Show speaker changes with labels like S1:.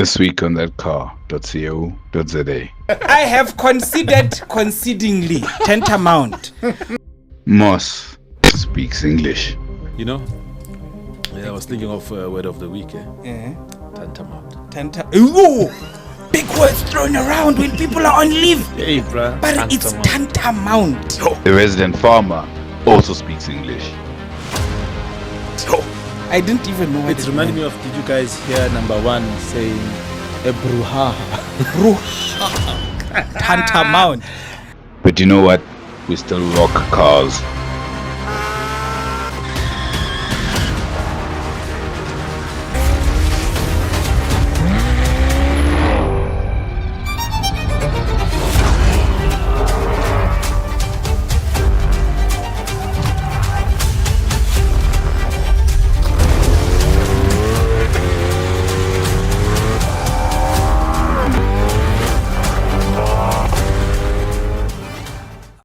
S1: This week on thatcar.co.za.
S2: I have considered concedingly tantamount.
S1: Moss speaks English.
S3: You know, I was thinking of word of the week. Tantamount.
S2: Ooh, big words thrown around when people are on leave.
S3: Hey, bruh.
S2: But it's tantamount.
S1: The resident farmer also speaks English.
S2: I didn't even know what
S3: It reminded me of, did you guys hear number one saying a brouhaha?
S2: Tantamount.
S1: But you know what? We still rock cars.